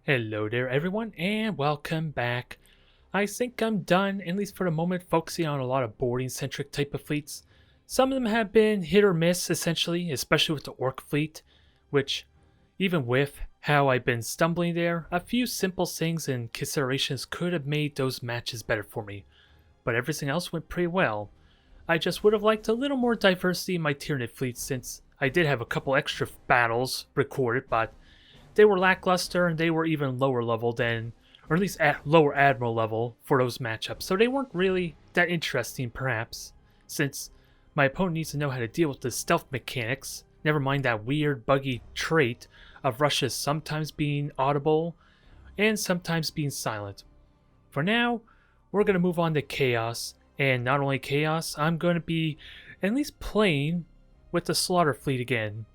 Hello there everyone and welcome back. I think I'm done, at least for the moment, focusing on a lot of boarding centric type of fleets. Some of them have been hit or miss essentially, especially with the Orc fleet, which even with how I've been stumbling there, a few simple things and considerations could have made those matches better for me. But everything else went pretty well. I just would have liked a little more diversity in my Tyranid fleet since I did have a couple extra battles recorded, but they were lackluster and they were even lower level than, or at least at lower admiral level for those matchups. So they weren't really that interesting, perhaps, since my opponent needs to know how to deal with the stealth mechanics, never mind that weird buggy trait of Russia's sometimes being audible and sometimes being silent. For now, we're going to move on to Chaos, and not only Chaos, I'm going to be at least playing with the Slaughter Fleet again.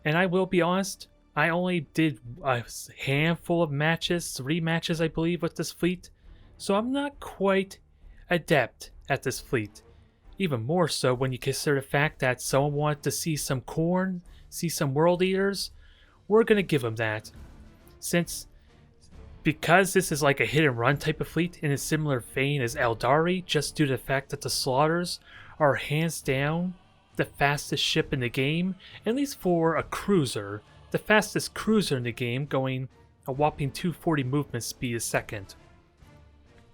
And I will be honest, I only did a handful of matches, 3 matches I believe, with this fleet, so I'm not quite adept at this fleet. Even more so when you consider the fact that someone wanted to see some corn, see some world eaters. We're going to give them that. Because this is like a hit and run type of fleet in a similar vein as Eldari, just due to the fact that the Slaughters are hands down the fastest ship in the game, at least for a cruiser. The fastest cruiser in the game, going a whopping 240 movement speed a second.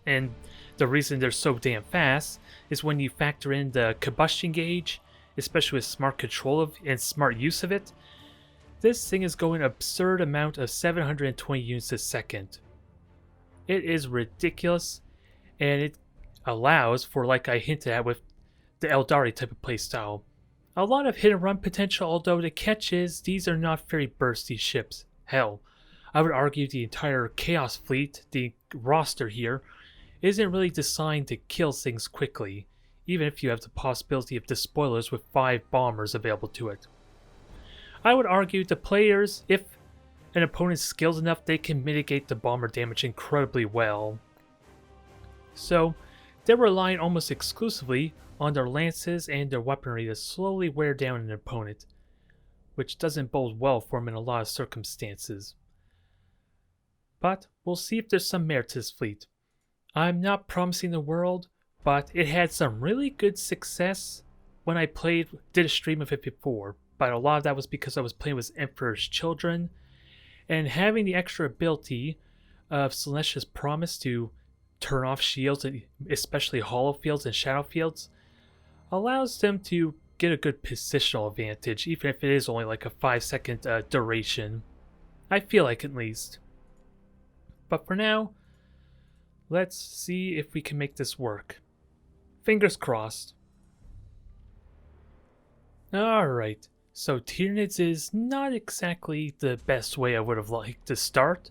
And the reason they're so damn fast is when you factor in the combustion gauge, especially with smart control of and smart use of it, this thing is going an absurd amount of 720 units a second. It is ridiculous, and it allows for, like I hinted at with the Eldari type of playstyle, a lot of hit and run potential, although the catch is these are not very bursty ships. Hell, I would argue the entire Chaos fleet, the roster here, isn't really designed to kill things quickly, even if you have the possibility of despoilers with 5 bombers available to it. I would argue the players, if an opponent's skilled enough, they can mitigate the bomber damage incredibly well. So, they're relying almost exclusively on their lances and their weaponry to slowly wear down an opponent, which doesn't bode well for them in a lot of circumstances. But we'll see if there's some merit to this fleet. I'm not promising the world, but it had some really good success when I did a stream of it before, but a lot of that was because I was playing with Emperor's Children, and having the extra ability of Celestia's Promise to turn off shields, especially hollow fields and shadow fields, allows them to get a good positional advantage, even if it is only like a 5-second duration. I feel like, at least. But for now, let's see if we can make this work. Fingers crossed. Alright, so Tyranids is not exactly the best way I would have liked to start,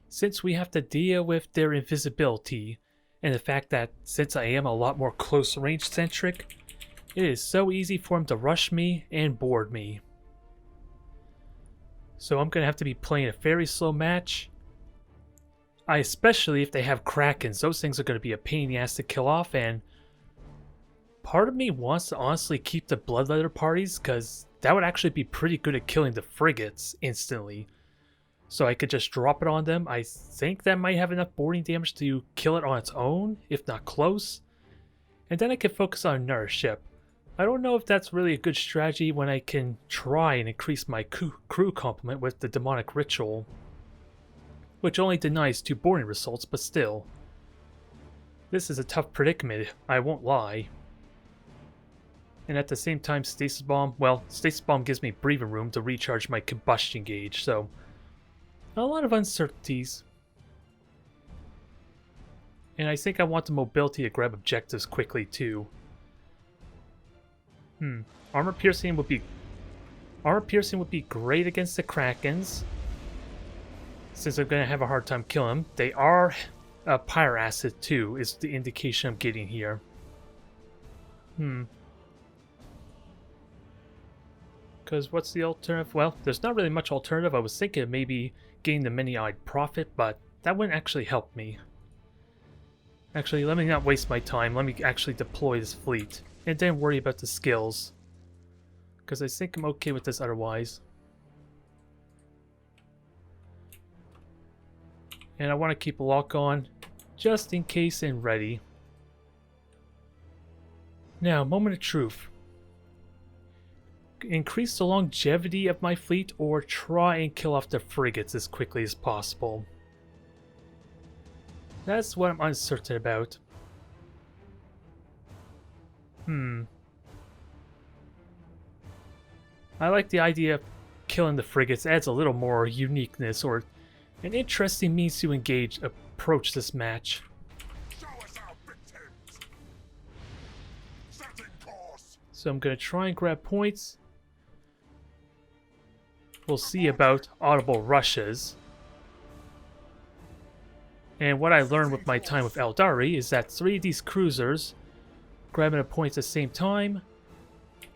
since we have to deal with their invisibility, and the fact that since I am a lot more close range centric, it is so easy for him to rush me and board me. So I'm going to have to be playing a very slow match. Especially if they have Krakens, those things are going to be a pain in the ass to kill off, and part of me wants to honestly keep the Bloodletter parties, because that would actually be pretty good at killing the frigates instantly. So I could just drop it on them. I think that might have enough boarding damage to kill it on its own, if not close. And then I can focus on another ship. I don't know if that's really a good strategy when I can try and increase my crew complement with the Demonic Ritual, which only denies 2 boarding results, but still. This is a tough predicament, I won't lie. And at the same time, Stasis Bomb gives me breathing room to recharge my combustion gauge, so a lot of uncertainties. And I think I want the mobility to grab objectives quickly too. Armor piercing would be great against the Krakens, since I'm going to have a hard time killing them. They are a pyre acid too, is the indication I'm getting here. Because what's the alternative? Well, there's not really much alternative. I was thinking of maybe getting the many-eyed prophet, but that wouldn't actually help me. Actually, let me not waste my time. Let me actually deploy this fleet, and then worry about the skills, because I think I'm okay with this otherwise. And I want to keep a lock on just in case and ready. Now, moment of truth. Increase the longevity of my fleet or try and kill off the frigates as quickly as possible. That's what I'm uncertain about. I like the idea of killing the frigates. Adds a little more uniqueness or an interesting means to approach this match. So I'm going to try and grab points. We'll see about audible rushes. And what I learned with my time with Eldari is that 3 of these cruisers, grabbing a point at the same time,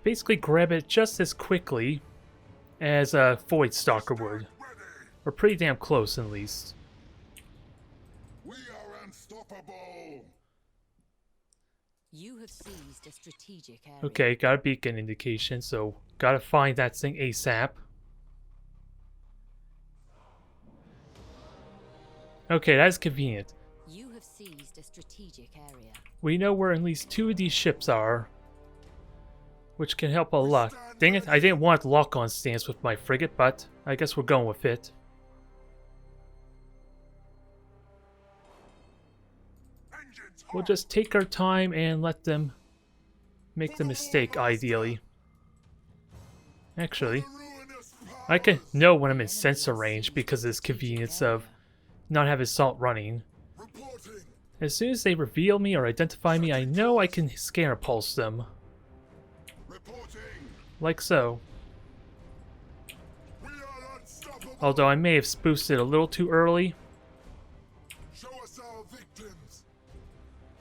basically grab it just as quickly as a Void Stalker would. Or pretty damn close, at least. We are unstoppable. You have seized a strategic area. Okay, got a beacon indication, so gotta find that thing ASAP. Okay, that's convenient. You have seized a strategic area. We know where at least 2 of these ships are, which can help a lot. Dang it, I didn't want lock-on stance with my frigate, but I guess we're going with it. We'll just take our time and let them make the mistake, ideally. Actually, I can know when I'm in sensor range because of this convenience of not having assault running. As soon as they reveal me or identify me, I know I can scanner pulse them. Like so. Although I may have boosted a little too early.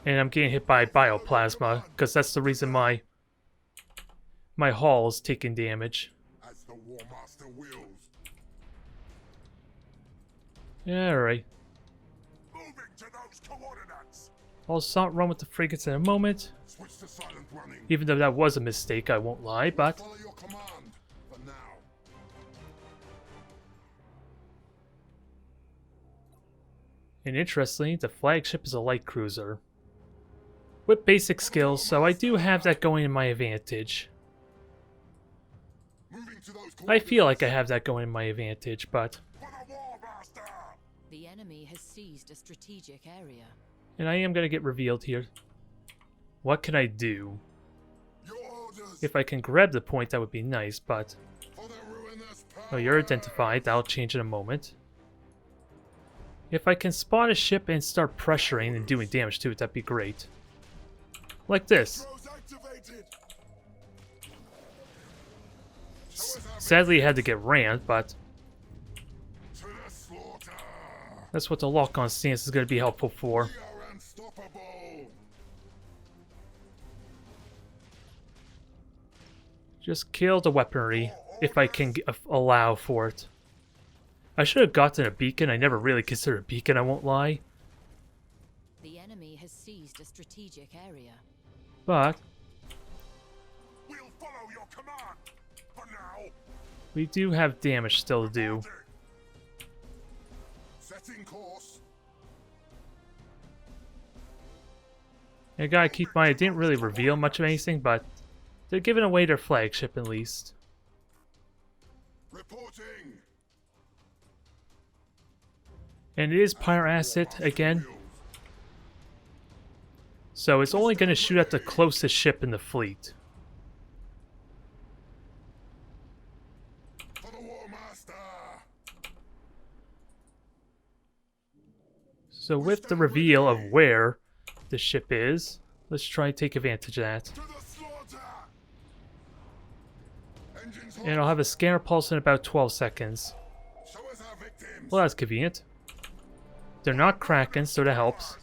And I'm getting hit by bioplasma, because that's the reason my hull is taking damage. Alright. I'll assault run with the frigates in a moment. Even though that was a mistake, I won't lie, but... And interestingly, the flagship is a light cruiser. With basic skills, so I do have that going in my advantage. I feel like I have that going in my advantage, but... The enemy has seized a strategic area. And I am going to get revealed here. What can I do? If I can grab the point, that would be nice, but... Oh, you're identified. That'll change in a moment. If I can spot a ship and start pressuring and doing damage to it, that'd be great. Like this. Sadly, I had to get rammed, but... That's what the lock-on stance is going to be helpful for. Just kill the weaponry, if I can allow for it. I should have gotten a beacon. I never really considered a beacon, I won't lie. The enemy has seized a strategic area. But... We'll follow your command. For now. We do have damage still to do. Setting course. I gotta keep in mind, I didn't really reveal much of anything, but they're giving away their flagship at least. Reporting. And it is Pyre Asset again. So it's only going to shoot at the closest ship in the fleet. For the War Master. So with the reveal of where the ship is, let's try and take advantage of that. To the slaughter. Engines And I'll have a scanner pulse in about 12 seconds. show us our victims. Well, that's convenient. They're not Kraken, so that helps.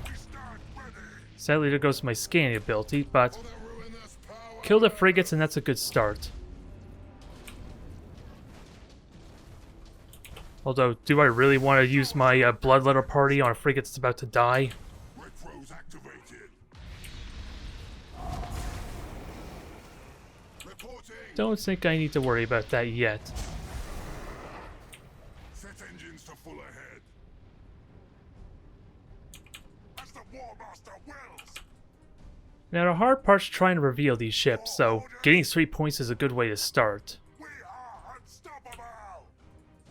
We stand ready. Sadly, there goes my scanning ability, but For the ruinous power. kill the frigates and that's a good start. Although, do I really want to use my Bloodletter party on a frigate that's about to die? Retros activated. Reporting. Don't think I need to worry about that yet. Set engines to full ahead. As the War Master wills. Now the hard part's trying to reveal these ships, so getting 3 points is a good way to start. We are unstoppable.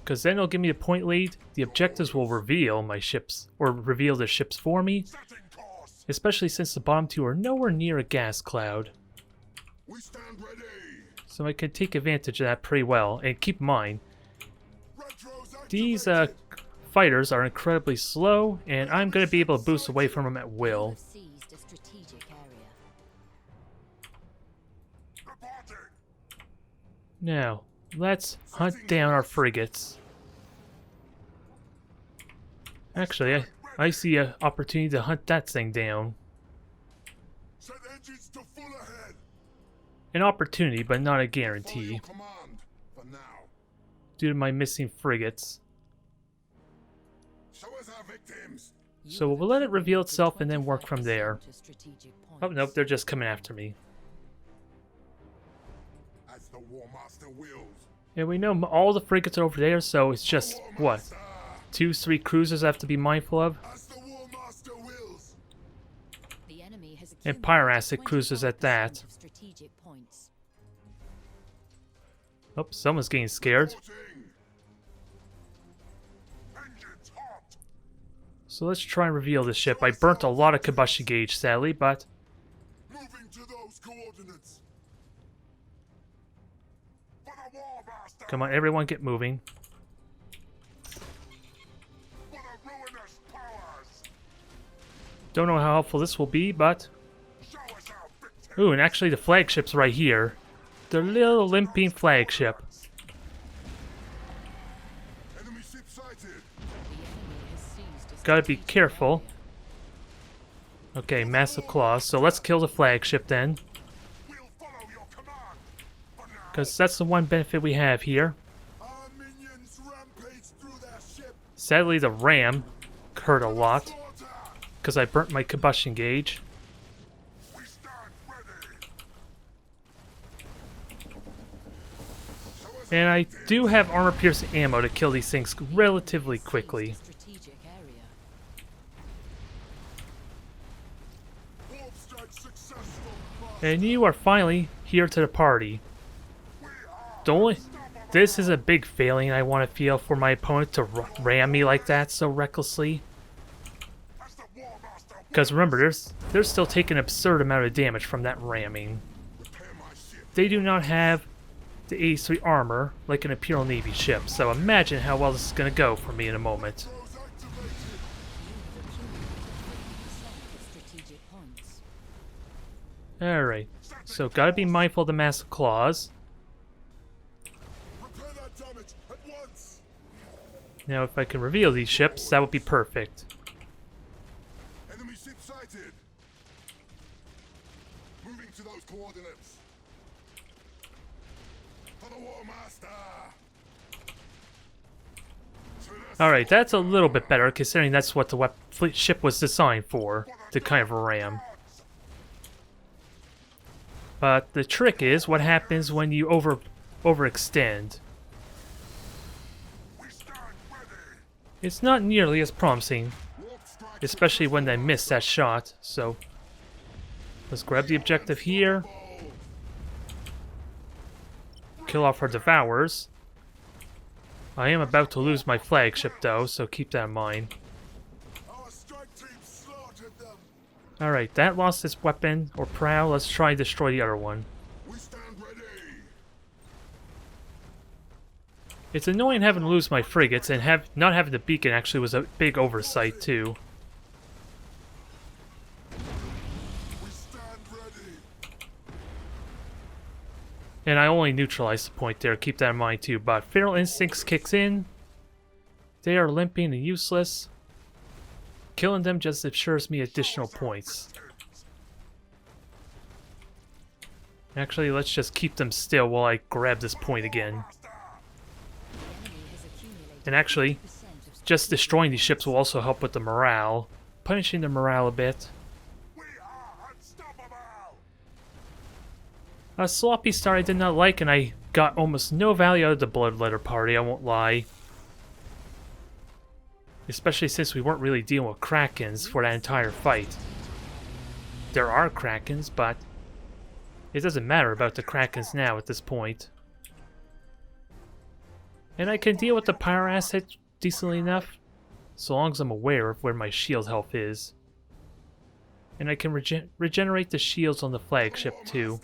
Because then it'll give me a point lead, the objectives will reveal my ships, or reveal the ships for me, Setting course. especially since the bottom two are nowhere near a gas cloud. We stand ready. So I can take advantage of that pretty well, and keep in mind, Retros these activated. fighters are incredibly slow, and I'm going to be able to boost away from them at You will. have seized a strategic area. Reporting. Now, let's hunt down our frigates. Actually, I see an opportunity to hunt that thing down. Set engines to full ahead. An opportunity, but not a Follow guarantee, your command for now. due to my missing frigates. Show us our victims. You So have we'll let it reveal accumulated itself and then work from 25% there. of strategic Oh, points. nope, they're just coming after me. As the War Master wills. And we know all the frigates are over there, so it's just, War what, Master. 2-3 cruisers I have to be mindful of? As the War Master wills. The enemy has And accumulated pirate cruisers at 25% that. of strategic points. Oh, someone's getting scared. Reporting. Engines hot. So let's try and reveal this ship. I burnt a lot of combustion gauge, sadly, but Moving to those coordinates. For the War Master. come on, everyone get moving. For the ruinous powers. Don't know how helpful this will be, but... Show us our victims. Ooh, and actually the flagship's right here. The little limping flagship. Enemy ship sighted. The enemy has seized a Gotta be strategic careful. area. Okay, massive claws. So let's kill the flagship then. We'll follow your command. For now. Because that's the one benefit we have here. Our minions rampage through their ship. Sadly, the ram hurt a lot. Slaughter. Because I burnt my combustion gauge. We stand ready. And I do have armor-piercing ammo to kill these things relatively quickly. Strategic area. Warp strike successful. And you are finally here to the party. The only... This is a big failing I want to feel for my opponent to ram me like that so recklessly. As the War Master. Because remember, they're still taking an absurd amount of damage from that ramming. Repair my ship. They do not have the 83 armor like an Imperial Navy ship, so imagine how well this is going to go for me in a moment. Retros activated. You have accumulated 50% of strategic points. Alright, so gotta be mindful of the massive claws. Repair that damage at once. Now if I can reveal these ships, that would be perfect. Enemy ship sighted. Moving to those coordinates. For the War Master. To the Alright, that's a little bit better considering that's what the fleet ship was designed for, to kind of ram. swords. But the trick is what happens when you overextend. We stand ready. It's not nearly as promising, Warp strike especially when they miss that shot, so let's grab the objective here, kill off our devours. I am about to lose my flagship though, so keep that in mind. Our strike team slaughtered them. Alright, that lost its weapon, or prow. Let's try and destroy the other one. We stand ready. It's annoying having to lose my frigates, and not having the beacon actually was a big oversight too. We stand ready. And I only neutralized the point there, keep that in mind too. But Feral Instincts kicks in. They are limping and useless. Killing them just assures me additional points. Actually, let's just keep them still while I grab this point again. The enemy has accumulated And actually, 50% of just destroying these ships will also help with the morale. Punishing the morale a bit. We are unstoppable. A sloppy start I did not like, and I got almost no value out of the Bloodletter party, I won't lie. Especially since we weren't really dealing with Krakens for that entire fight. There are Krakens, but it doesn't matter about the Krakens now at this point. And I can deal with the Pyro Asset decently enough, so long as I'm aware of where my shield health is. And I can regenerate the shields on the flagship too.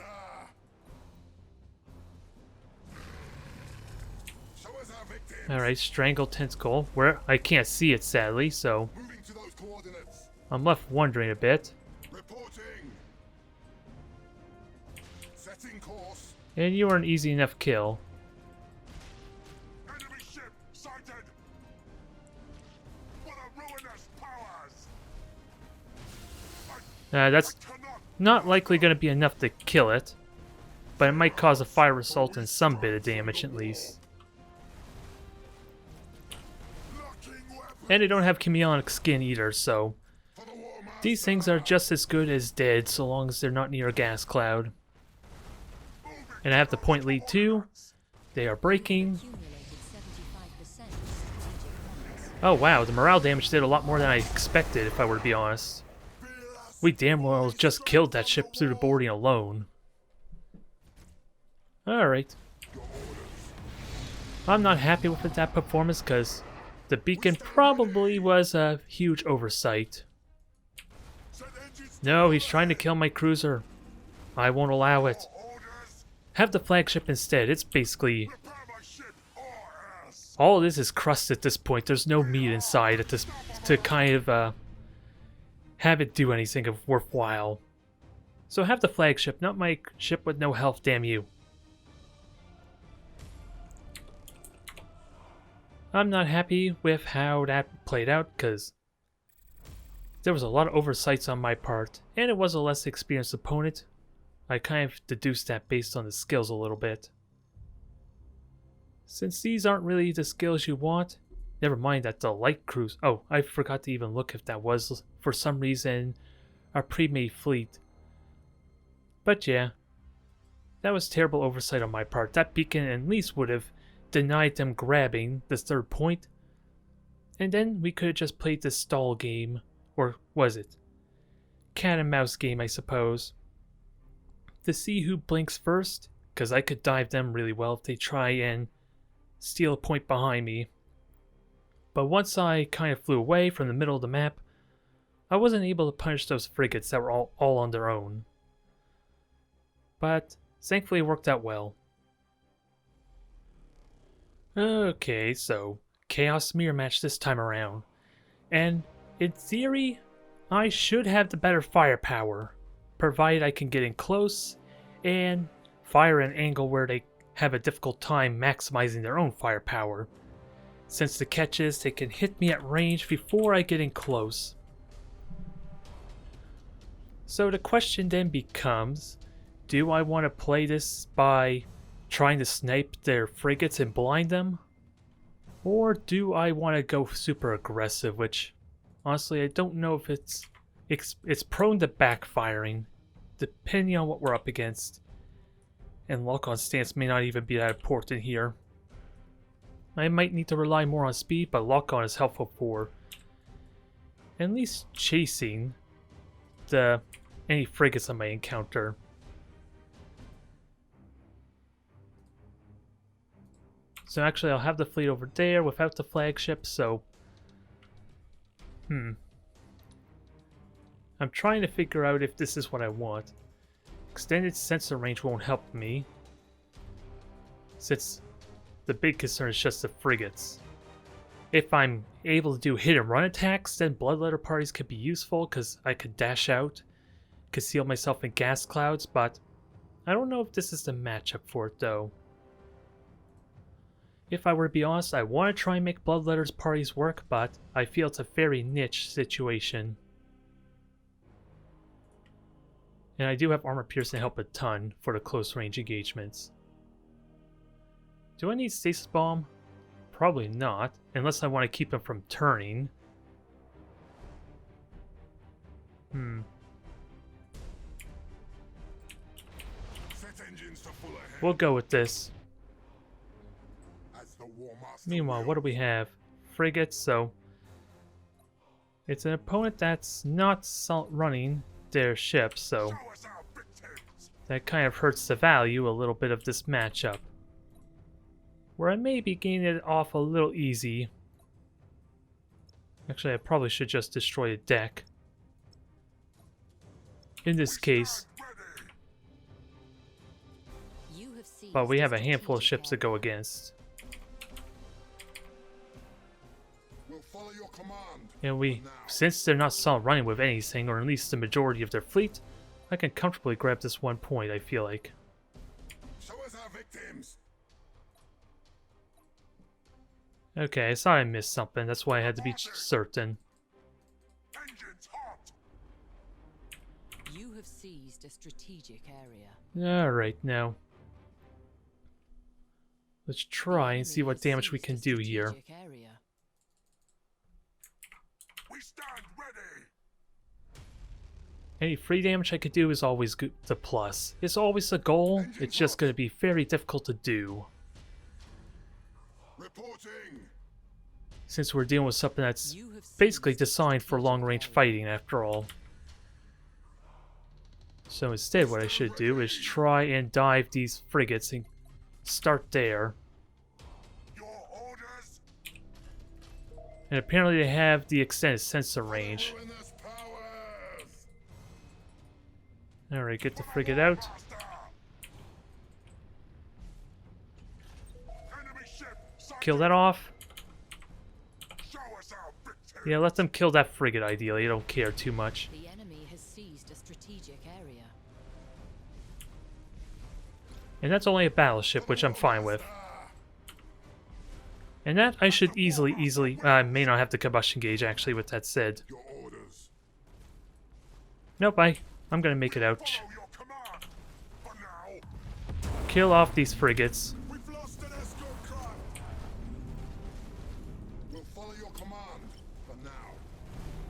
Alright, Strangle Tentacle, where I can't see it sadly, so I'm left wondering a bit. And you are an easy enough kill. Enemy ship sighted. What a ruinous powers. That's not likely going to be enough to kill it, but it might cause a fire assault and some bit of damage at least. And they don't have chameleonic skin either, so these things are just as good as dead so long as they're not near a gas cloud. And I have the point lead too. They are breaking. Accumulated 75% strategic points. Oh wow, the morale damage did a lot more than I expected if I were to be honest. We damn well just killed that ship through the boarding alone. Alright. I'm not happy with that performance because the beacon probably was a huge oversight. No, he's trying to kill my cruiser. I won't allow it. Have the flagship instead. It's basically... all of this is crust at this point. There's no meat inside at this to kind of have it do anything of worthwhile. So have the flagship, not my ship with no health, damn you. I'm not happy with how that played out because there was a lot of oversights on my part, and it was a less experienced opponent. I kind of deduced that based on the skills a little bit. Since these aren't really the skills you want, never mind that the light cruise... oh, I forgot to even look if that was, for some reason, a pre-made fleet. But yeah, that was terrible oversight on my part. That beacon at least would have denied them grabbing this third point. And then we could have just played this stall game. Or was it? Cat and mouse game, I suppose. To see who blinks first, because I could dive them really well if they try and steal a point behind me. But once I kind of flew away from the middle of the map, I wasn't able to punish those frigates that were all on their own. But thankfully it worked out well. Okay, so Chaos Mirror Match this time around. And in theory, I should have the better firepower, provided I can get in close and fire an angle where they have a difficult time maximizing their own firepower. Since the catch is, they can hit me at range before I get in close. So the question then becomes, do I want to play this by trying to snipe their frigates and blind them? Or do I want to go super aggressive, which honestly I don't know if it's prone to backfiring, depending on what we're up against. And lock-on stance may not even be that important here. I might need to rely more on speed, but lock-on is helpful for at least chasing any frigates I might encounter. So actually I'll have the fleet over there without the flagship, so... I'm trying to figure out if this is what I want. Extended sensor range won't help me, since the big concern is just the frigates. If I'm able to do hit and run attacks, then bloodletter parties could be useful because I could dash out, conceal myself in gas clouds, but I don't know if this is the matchup for it though. If I were to be honest, I want to try and make bloodletters parties work, but I feel it's a very niche situation. And I do have armor piercing to help a ton for the close range engagements. Do I need stasis bomb? Probably not, unless I want to keep him from turning. We'll go with this. Meanwhile, what do we have? Frigates, so It's an opponent that's not running their ships, so Show us our victims. that kind of hurts the value a little bit of this matchup. Where I may be getting it off a little easy. Actually, I probably should just destroy a deck. In this case, Ready. You have seized but we a have a handful of strategic ships to go area. against. We'll follow your command. And since they're not running with anything, or at least the majority of their fleet, I can comfortably grab this 1 point, I feel like. Show us our victims. Okay, I thought I missed something, that's why I had to be certain. Engines hot. You have seized a strategic area. Alright, now. Let's try and see what damage we can do here. We stand ready. Any free damage I could do is always good, the plus. It's always a goal, it's just going to be very difficult to do. Reporting. Since we're dealing with something that's basically designed for long-range fighting after all. So instead what I should do is try and dive these frigates and start there. Your orders. And apparently they have the extended sensor range. Following us powers. Alright, get the frigate out. Master. Enemy ship. Kill that off. Show us our victims. Yeah, let them kill that frigate ideally, I don't care too much. The enemy has seized a strategic area. And that's only a battleship, which I'm fine with. And that I should easily, I may not have the combustion gauge actually with that said. Your orders. Nope, I'm gonna make it out. Follow your command. For now. Kill off these frigates. We've lost an escort craft. We'll follow your command. For now.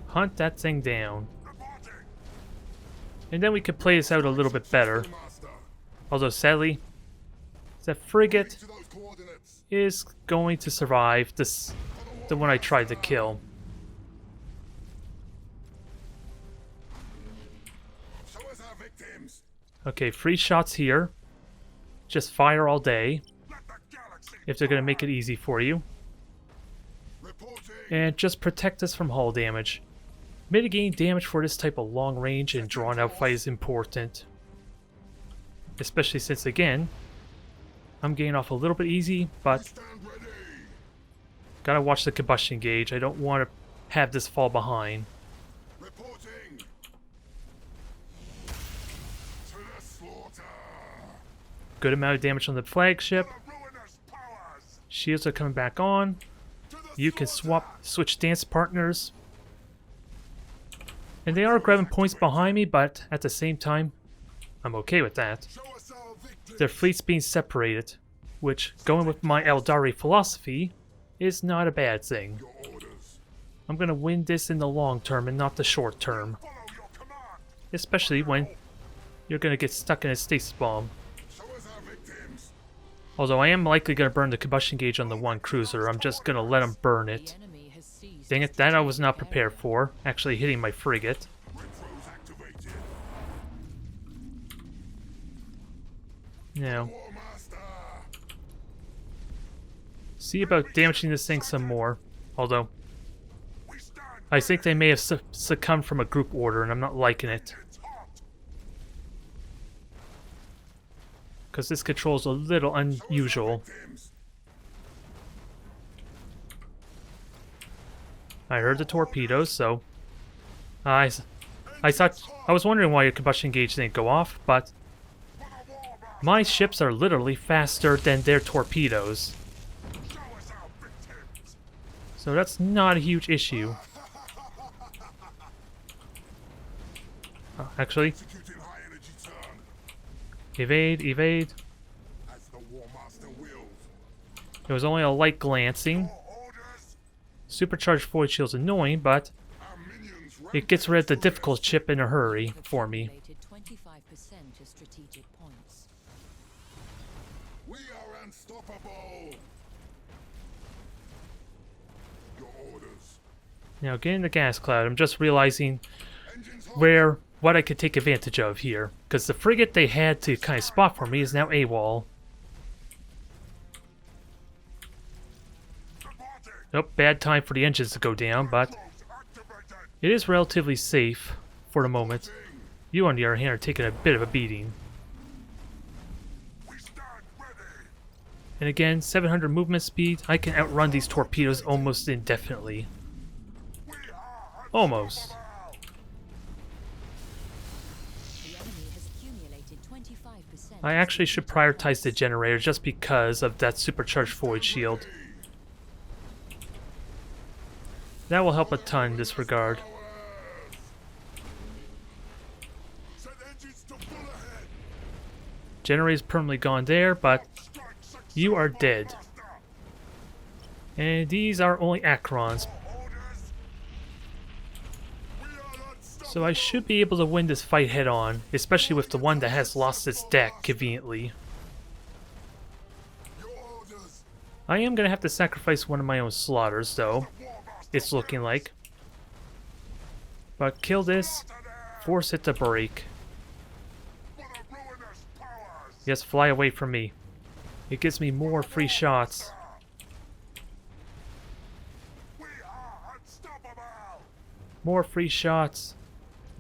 Hunt that thing down. Reporting. And then we could play this out a little bit better. Master. Although sadly, the frigate To those coordinates. is going to survive the one I tried to kill. Show us our victims. Okay, free shots here. Just fire all day Let the galaxy. if they're gonna make it easy for you. Reporting. And just protect us from hull damage. Mitigating damage for this type of long range and drawn out fight is important. Especially since, again, I'm getting off a little bit easy, but Stand ready. gotta watch the combustion gauge. I don't want to have this fall behind. Reporting. To the slaughter. Good amount of damage on the flagship. The ruinous powers. Shields are coming back on. To the You can slaughter. switch dance partners. And they are grabbing points behind me, but at the same time, I'm okay with that. Show us our victims. Their fleet's being separated, which, going with my Eldari philosophy, is not a bad thing. Your orders. I'm gonna win this in the long term and not the short term. Follow your command. Especially when you're gonna get stuck in a stasis bomb. Show us our victims. Although I am likely gonna burn the combustion gauge on the one cruiser, I'm just gonna let him burn The it. enemy has seized Dang a it, that I was not strategic prepared area. for, actually hitting my frigate. Retros activated. Now, War master. see about damaging this thing some more. Although, We stand. I think they may have succumbed from a group order, and I'm not liking it. It's hot. Because this control's a little unusual. Victims. I heard the torpedoes, so... I thought... I was wondering why your combustion gauge didn't go off, but... For the war master. My ships are literally faster than their torpedoes. Show us our victims. So that's not a huge issue. Actually, Executing high energy turn. evade, evade. As the war master wills. It was only a light glancing. Your orders. Supercharged void shield's annoying, but Our minions. it gets rid of the difficult ship in a hurry for me. Accumulated 25% of strategic points. We are unstoppable. Your orders. Now getting the gas cloud, I'm just realizing Engines what I could take advantage of here. Because the frigate they had to kind of spot for me is now AWOL. departing. Nope, bad time for the engines to go down, but Activated. it is relatively safe for the moment. You, on the other hand, are taking a bit of a beating. We stand ready. And again, 700 movement speed, I can outrun these torpedoes almost indefinitely. We are Almost. The enemy has accumulated 25%. I actually should prioritize the generator just because of that supercharged void shield. That will help a ton in this regard. Set engines to full ahead. Generator's permanently gone there, but Strike success. you are dead. Master. And these are only Acrons, Orders. We are unstoppable. so I should be able to win this fight head on, especially with the one that has lost its deck conveniently. Your orders. I am going to have to sacrifice one of my own slaughters, though, War master. it's looking like. But kill this, force it to break. For the ruinous powers. Yes, fly away from me. It gives me more free shots. We are unstoppable. More free shots.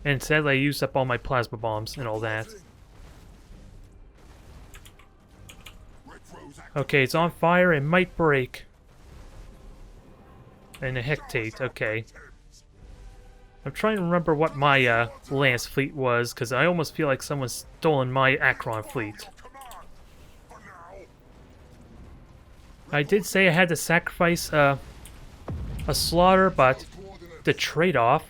And sadly I used up all my plasma bombs and all that. Retros Okay, it's on fire, it might break. And a hectate, okay. I'm trying to remember what my Lance fleet was, because I almost feel like someone's stolen my Acron fleet. command. For now. I did say I had to sacrifice a slaughter, but the trade-off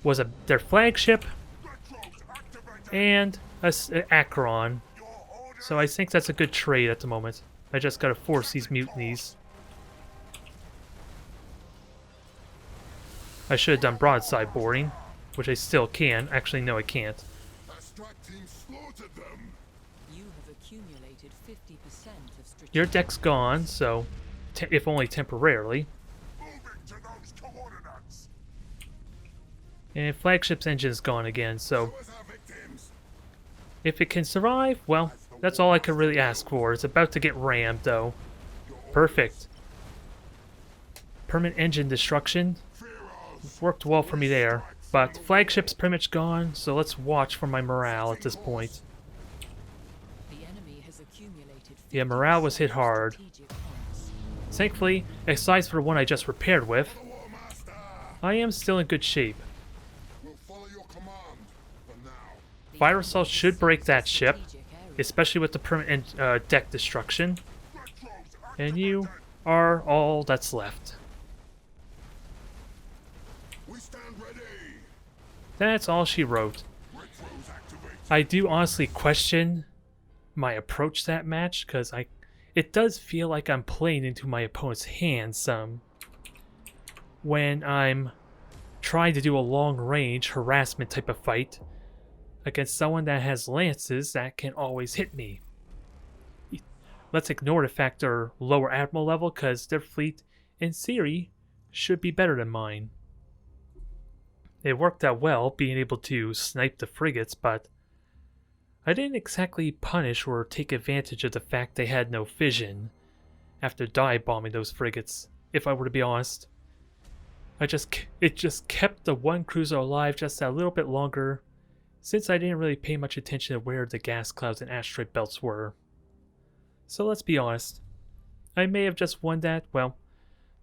was their flagship Retros activated. and an Acron. Your orders. So I think that's a good trade at the moment. I just gotta force these mutinies. I should have done broadside boarding, which I still can. Actually, no, I can't. Our strike team slaughtered them. You have accumulated 50% of strategic. Your deck's gone, so if only temporarily. Moving to those coordinates. And flagship's engine's gone again, so Who is our victims? if it can survive, well, that's all I could really ask for. It's about to get rammed, though. Perfect. Permanent engine destruction. Worked well for me there. But flagship's pretty much gone, so let's watch for my morale at this point. The enemy has accumulated Yeah, morale was hit 50% hard. strategic points. Thankfully, aside from the one I just repaired with, War master. I am still in good shape. We'll follow your command. For now. The Fire enemy assault has should break seized that ship, strategic areas. especially with the permanent deck destruction. Retros And you activated. are all that's left. We stand ready. That's all she wrote. Retros activated. I do honestly question my approach to that match, because it does feel like I'm playing into my opponent's hands some when I'm trying to do a long range harassment type of fight against someone that has lances that can always hit me. Let's ignore the fact they're lower admiral level, because their fleet, in theory, should be better than mine. It worked out well being able to snipe the frigates, but I didn't exactly punish or take advantage of the fact they had no vision after dive bombing those frigates, if I were to be honest. It just kept the one cruiser alive just a little bit longer, since I didn't really pay much attention to where the gas clouds and asteroid belts were. So let's be honest, I may have just won that. Well,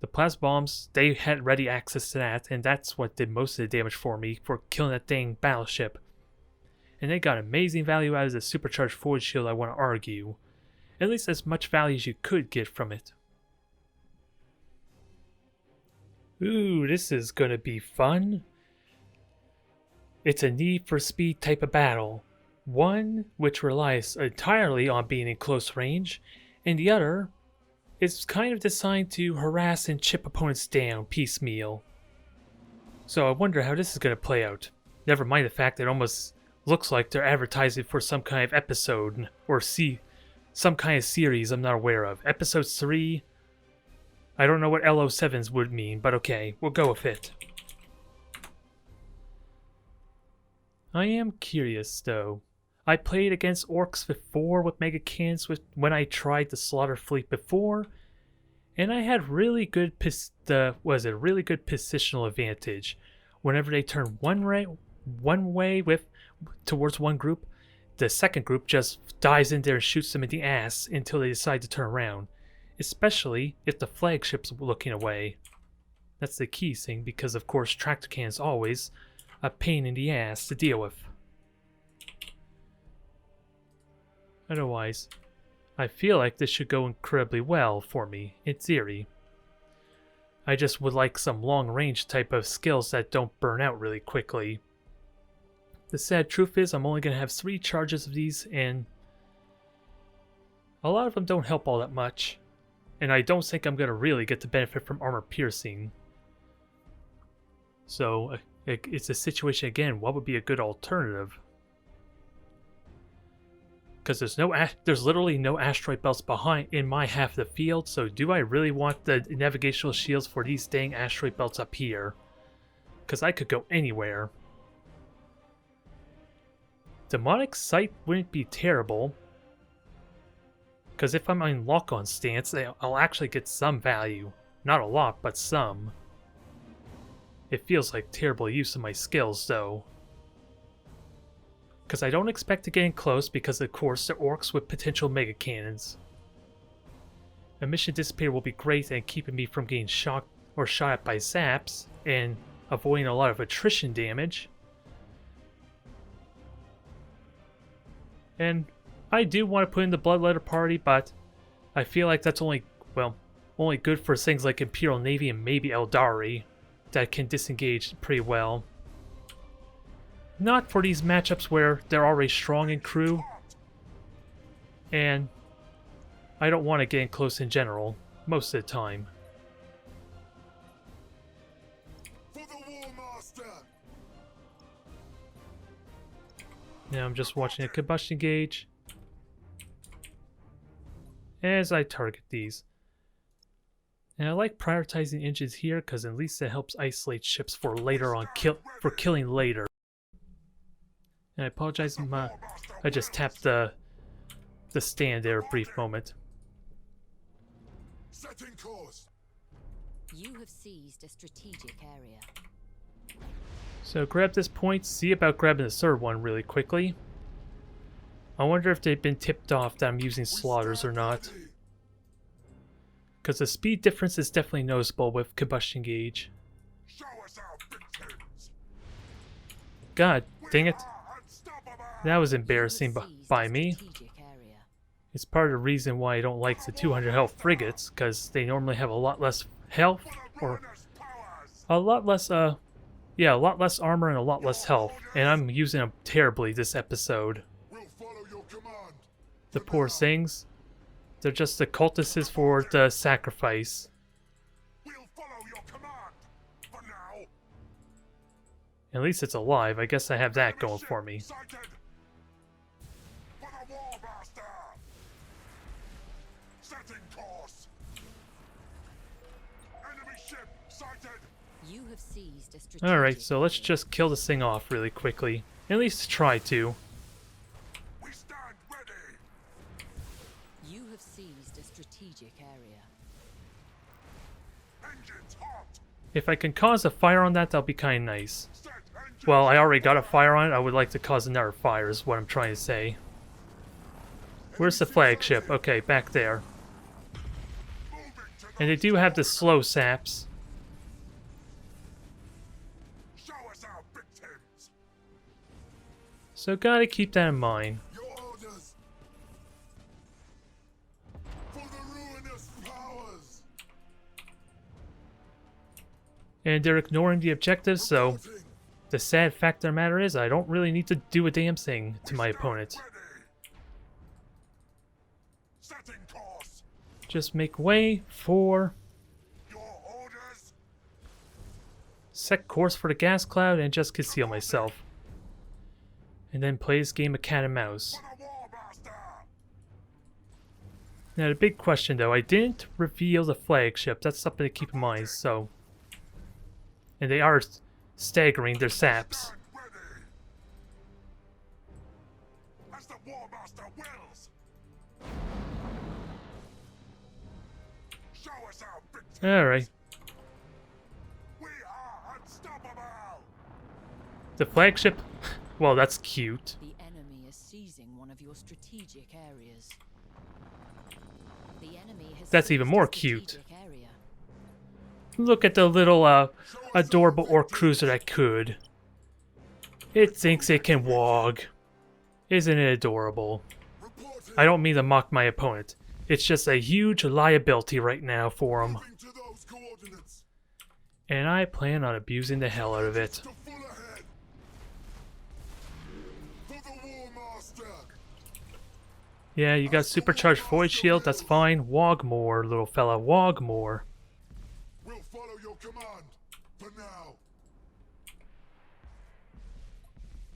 the plasma bombs, they had ready access to that, and that's what did most of the damage for me for killing that dang battleship. And they got amazing value out of the supercharged forward shield, I want to argue. At least as much value as you could get from it. Ooh, this is gonna be fun. It's a Need for Speed type of battle. One which relies entirely on being in close range, and the other is kind of designed to harass and chip opponents down piecemeal. So I wonder how this is going to play out. Never mind the fact that it almost looks like they're advertising for some kind of episode or some kind of series I'm not aware of. Episode 3, I don't know what LO7s would mean, but okay, we'll go with it. I am curious, though. I played against orcs before with mega cannons when I tried the slaughter fleet before, and I had really good really good positional advantage. Whenever they turn one way towards one group, the second group just dives in there and shoots them in the ass until they decide to turn around. Especially if the flagship's looking away. That's the key thing, because of course tractor cannon's always a pain in the ass to deal with. Otherwise, I feel like this should go incredibly well for me, in theory. I just would like some long-range type of skills that don't burn out really quickly. The sad truth is I'm only going to have 3 charges of these, and a lot of them don't help all that much. And I don't think I'm going to really get the benefit from armor piercing. So, it's a situation again, what would be a good alternative? Because there's literally no asteroid belts in my half of the field, so do I really want the navigational shields for these dang asteroid belts up here? Because I could go anywhere. Demonic Sight wouldn't be terrible. Because if I'm in lock-on stance, I'll actually get some value. Not a lot, but some. It feels like terrible use of my skills, though. Because I don't expect to get in close because, of course, they're orcs with potential mega cannons. Emission Dissipator will be great at keeping me from getting shocked or shot at by zaps, and avoiding a lot of attrition damage. And I do want to put in the Bloodletter Party, but I feel like that's only good for things like Imperial Navy and maybe Eldari that can disengage pretty well. Not for these matchups where they're already strong in crew, and I don't want to get in close in general, most of the time. For the War Master. Now I'm just watching a combustion gauge as I target these. And I like prioritizing engines here because at least it helps isolate ships for later on killing later. And I apologize, I just tapped the stand there a brief moment. Setting course. You have seized a strategic area. So grab this point, see about grabbing the third one really quickly. I wonder if they've been tipped off that I'm using slaughters or not. Because the speed difference is definitely noticeable with combustion gauge. Show us our victims. God dang it. Unstoppable. That was embarrassing by me. It's part of the reason why I don't like the 200 health frigates, because they normally have a lot less health, or a lot less armor and a lot less health, and I'm using them terribly this episode. We'll follow your command. The poor things. They're just the cultists for the sacrifice. We'll follow your command. For now. At least it's alive. I guess I have that going for me. Sighted. For the War Master. Setting course. Enemy ship sighted. You have seized a strategic Alright, so let's area. just kill this thing off really quickly. At least try to. We stand ready. You have seized a strategic area. Engines hot. If I can cause a fire on that, that'll be kind of nice. Set engines. Well, I already got a fire on it. I would like to cause another fire is what I'm trying to say. Where's the flagship? Okay, back there. Moving to And they do have the slow saps. show us our victims. So gotta keep that in mind. Your orders. For the ruinous powers. And they're ignoring the objectives, so Reporting. the sad fact of the matter is I don't really need to do a damn thing to my opponent. Ready. Setting course. Just make way for Your orders. set course for the gas cloud and just conceal myself. And then play this game of cat and mouse. For the War Master. Now the big question though, I didn't reveal the flagship. That's something to keep in mind. So, and they are staggering their saps. Stand ready. As the War Master wills. Show us our victory. All right. We are unstoppable. The flagship. Well, that's cute. The enemy is seizing one of your strategic areas. The enemy has That's even seized more a cute. strategic area. Look at the little adorable orc cruiser that could. It thinks it can wog. Isn't it adorable? Reporting. I don't mean to mock my opponent. It's just a huge liability right now for him. Moving to those coordinates. And I plan on abusing the hell out of it. To full ahead. For the War Master. Yeah, you got supercharged void shield, that's fine. Wog more, little fella, wog more. We'll follow your command. For now.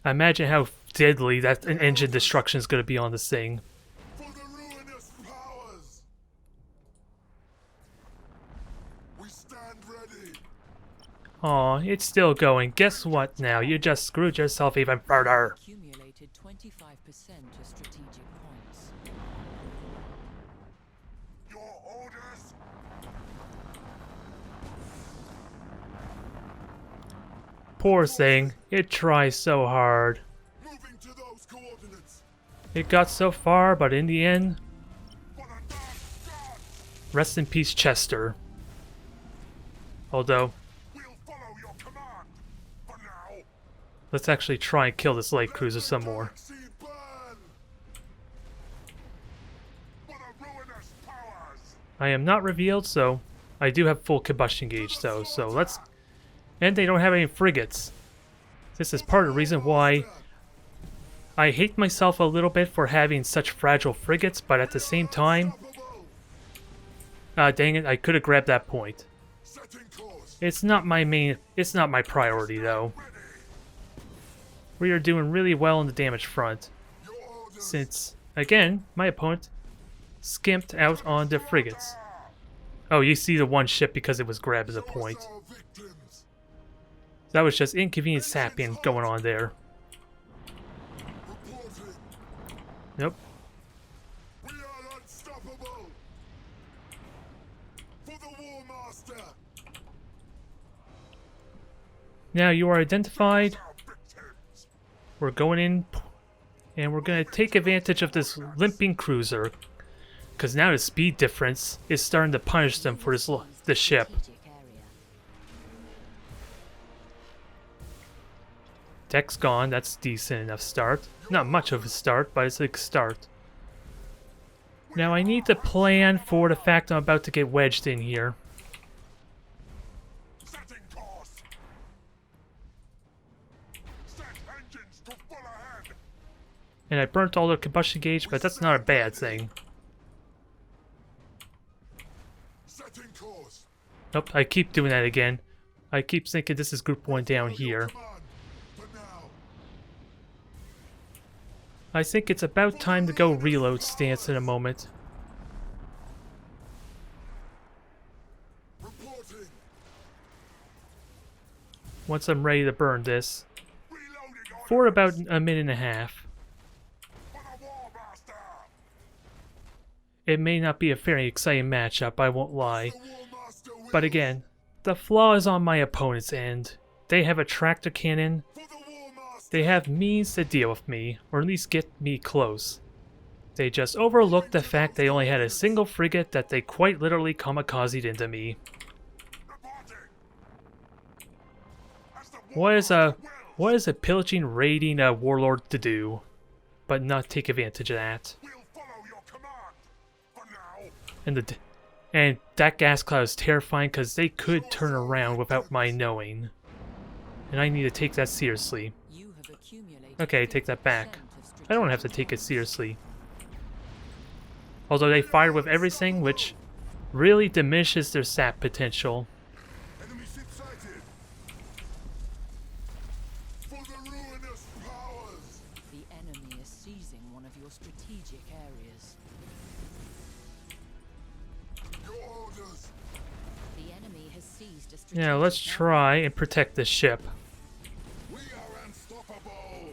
I imagine how deadly that an engine destruction is going to be on this thing. For the ruinous powers. We stand ready. Aw, it's still going. Guess what now? You just screwed yourself even further. Accumulated 25% of strategic points. Your orders. Poor thing. It tries so hard. Moving to those coordinates. It got so far, but in the end, For the dark gods. rest in peace, Chester. Although, We'll follow your command. For now. let's actually try and kill this light cruiser some more. Galaxy burn. For the ruinous powers. I am not revealed, so I do have full combustion gauge though, so let's... And they don't have any frigates. This is part of the reason why I hate myself a little bit for having such fragile frigates, but at the same time, dang it, I could have grabbed that point. Setting course. It's not my priority though. Ready. We are doing really well on the damage front, Your orders. since, again, my opponent skimped out on the frigates. Oh, you see the one ship because it was grabbed as a point. Our victims. That was just inconvenient sapping going on there. Reporting. Nope. We are unstoppable. For the War Master. Now you are identified. Our victims. We're going in, and we're going to take advantage of this limping cruiser, because now the speed difference is starting to punish them for this ship. Strategic area. Deck's gone. That's decent enough start. Not much of a start, but it's a start. Now I need to plan for the fact I'm about to get wedged in here. Setting course. Set engines to full ahead. And I burnt all the combustion gauge, but that's not a bad thing. Setting course. Nope, I keep doing that again. I keep thinking this is group 1 down here. Command. For now. I think it's about time to go reload stance in a moment. Reporting. Once I'm ready to burn this. Reloading on For about a minute and a half. for the War Master. It may not be a very exciting matchup, I won't lie. The War Master will. But again, the flaw is on my opponent's end. They have a tractor cannon. For the War Master. They have means to deal with me, or at least get me close. They just overlooked the fact they only had a single frigate that they quite literally kamikazed into me. Reporting. As the War What is Master a wills. pillaging, raiding a warlord to do, but not take advantage of that? We'll follow your command. For now. And that gas cloud is terrifying because they could turn around without my knowing, and I need to take that seriously. You have accumulated Okay, take that back. 50% of I don't have to take it seriously. Although they fired with everything, which really diminishes their sap potential. Enemy ship sighted. For the ruinous powers. The enemy is seizing one of your strategic areas. orders. The enemy has seized a strategic Yeah, let's area. try and protect this ship. We are unstoppable.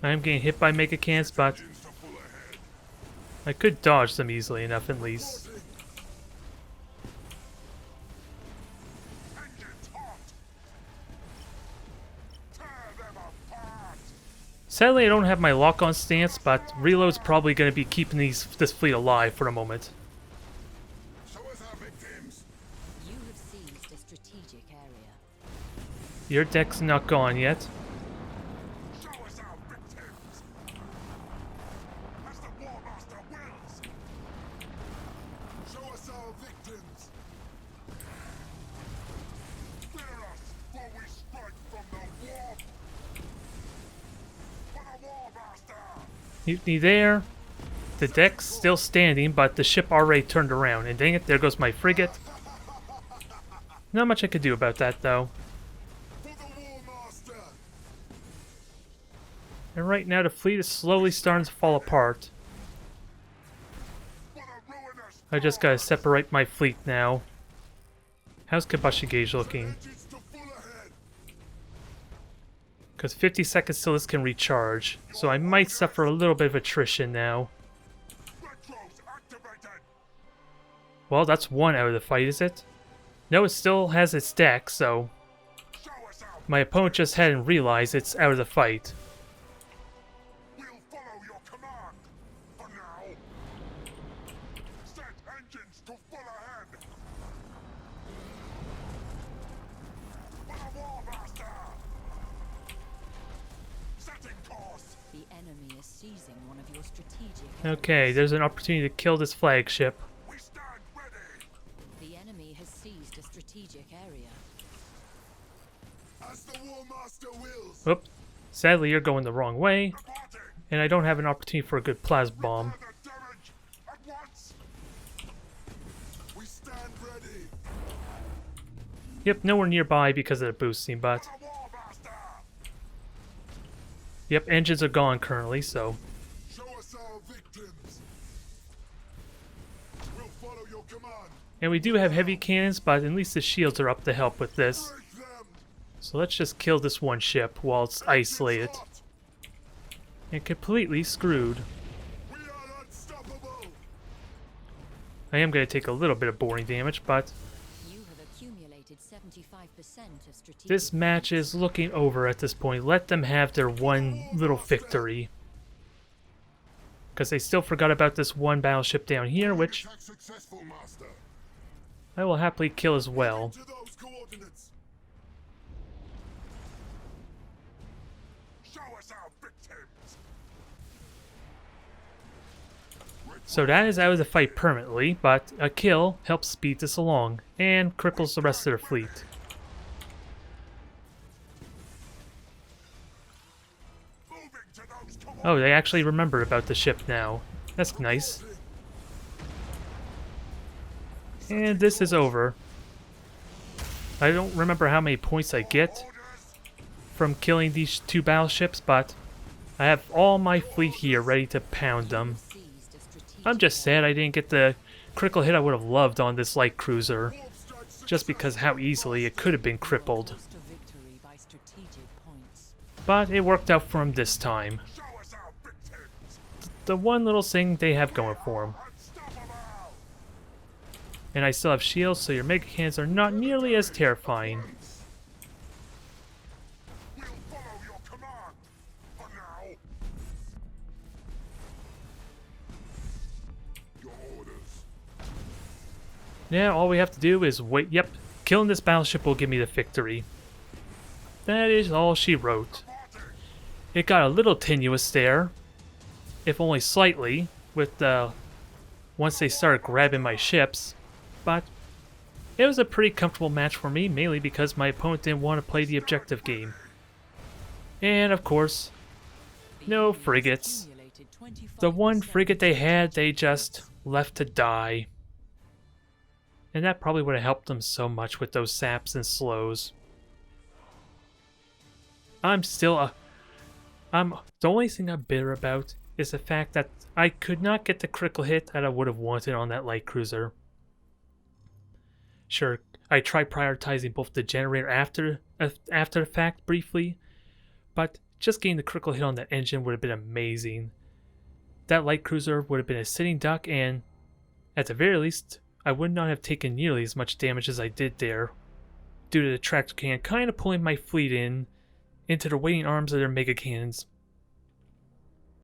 I'm getting hit by mega cans, but Engines to full ahead. I could dodge them easily enough at least. Gothic. Engines hot. Tear them apart. Sadly, I don't have my lock-on stance, but reload's probably going to be keeping this fleet alive for a moment. Show us our victims. You have seized a strategic area. Your deck's not gone yet. Show us our victims. As the War Master wills. Show us our victims. Fear us, for we strike from the warp. For the War Master. Mutiny there. The deck's still standing, but the ship already turned around. And dang it, there goes my frigate. Not much I could do about that, though. For the War Master. And right now, the fleet is slowly starting to fall apart. For the ruinous. I just gotta separate my fleet now. How's Combustion Gauge looking? Engines to full ahead. Because 50 seconds till this can recharge. So I might suffer a little bit of attrition now. Retros activated. Well, that's one out of the fight, is it? No, it still has its deck, so Show us our. my opponent just hadn't realized it's out of the fight. We'll follow your command. For now. Set engines to full ahead. For the War Master. Setting course. The enemy is seizing one of your strategic Okay, areas. there's an opportunity to kill this flagship. We stand ready. The enemy has seized a strategic area. As the War Master wills. Oop. Sadly, you're going the wrong way, Departing. and I don't have an opportunity for a good plasma bomb. Further damage at once. We stand ready. Yep, nowhere nearby because of the boosting, but... For the War Master. Yep, engines are gone currently, so... Show us our victims. We'll follow your command. And we do have heavy cannons, but at least the shields are up to help with this. Break them. So let's just kill this one ship while it's isolated. Hot. And completely screwed. We are unstoppable. I am going to take a little bit of boring damage, but You have accumulated 75% of strategic. this match is looking over at this point. Let them have their one little victory. Because they still forgot about this one battleship down here, which Attack successful, Master. I will happily kill as well. To those coordinates. Show us our victims. So that is out of the fight permanently, but a kill helps speed this along, and cripples the rest of their fleet. Moving to those coordinates. Oh, they actually remember about the ship now. That's nice. And this is over. I don't remember how many points I get from killing these two battleships, but I have all my fleet here ready to pound them. Seized a strategic I'm just sad I didn't get the critical hit I would have loved on this light cruiser, Warp strike just because how easily it could have been crippled. close to victory by strategic points. But it worked out for him this time. Show us our victims. The one little thing they have going for them. Unstoppable. And I still have shields, so your mega cannons are not nearly as terrifying. We'll follow your command. For now. Your orders. Now all we have to do is wait. Yep, killing this battleship will give me the victory. That is all she wrote. Departing. It got a little tenuous there, if only slightly, with once they started grabbing my ships, but it was a pretty comfortable match for me, mainly because my opponent didn't want to play the objective game. And of course, no frigates. Accumulated The one 25% frigate they had, they just left to die. And that probably would have helped them so much with those saps and slows. I'm still the only thing I'm bitter about is the fact that I could not get the critical hit that I would have wanted on that light cruiser. Sure, I tried prioritizing both the generator after the fact briefly, but just getting the critical hit on that engine would have been amazing. That light cruiser would have been a sitting duck, and at the very least, I would not have taken nearly as much damage as I did there, due to the tractor cannon kind of pulling my fleet into the waiting arms of their mega cannons.